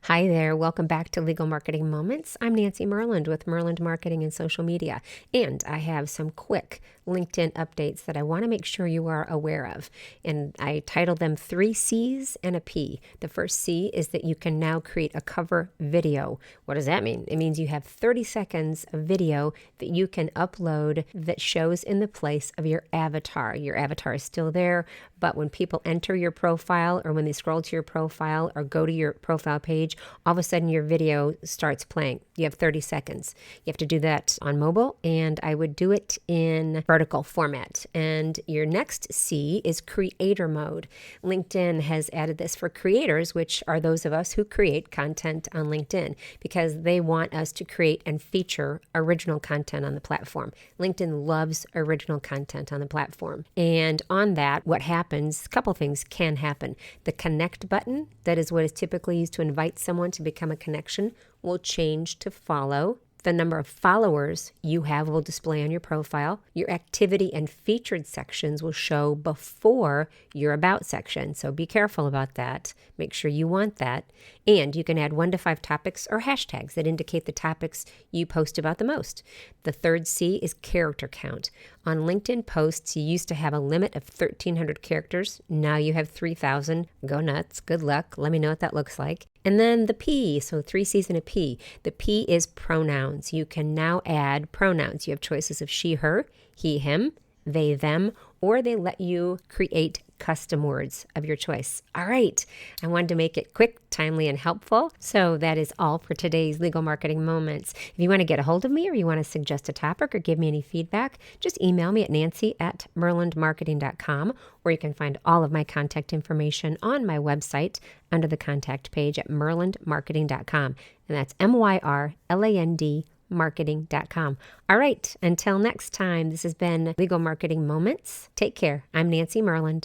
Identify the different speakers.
Speaker 1: Hi there. Welcome back to Legal Marketing Moments. I'm Nancy Myrland with Myrland Marketing and Social Media, and I have some quick LinkedIn updates that I want to make sure you are aware of. And I titled them 3 C's and a P. The first C is that you can now create a cover video. What does that mean? It means you have 30 seconds of video that you can upload that shows in the place of your avatar. Your avatar is still there, but when people enter your profile or when they scroll to your profile or go to your profile page, all of a sudden your video starts playing. You have 30 seconds. You have to do that on mobile, and I would do it in vertical format. And your next C is creator mode. LinkedIn has added this for creators, which are those of us who create content on LinkedIn, because they want us to create and feature original content on the platform. LinkedIn loves original content on the platform. And on that, what happens, a couple things can happen. The connect button, that is what is typically used to invite someone to become a connection, will change to follow. The number of followers you have will display on your profile. Your activity and featured sections will show before your about section. So be careful about that. Make sure you want that. And you can add 1 to 5 topics or hashtags that indicate the topics you post about the most. The third C is character count. On LinkedIn posts, you used to have a limit of 1,300 characters. Now you have 3,000. Go nuts. Good luck. Let me know what that looks like. And then the P, so 3 C's and a P. The P is pronouns. You can now add pronouns. You have choices of she, her, he, him, they, them, or they let you create custom words of your choice. All right. I wanted to make it quick, timely, and helpful. So that is all for today's Legal Marketing Moments. If you want to get a hold of me or you want to suggest a topic or give me any feedback, just email me at nancy@myrlandmarketing.com, or you can find all of my contact information on my website under the contact page at myrlandmarketing.com. And that's MYRLAND marketing.com. All right. Until next time, this has been Legal Marketing Moments. Take care. I'm Nancy Myrland.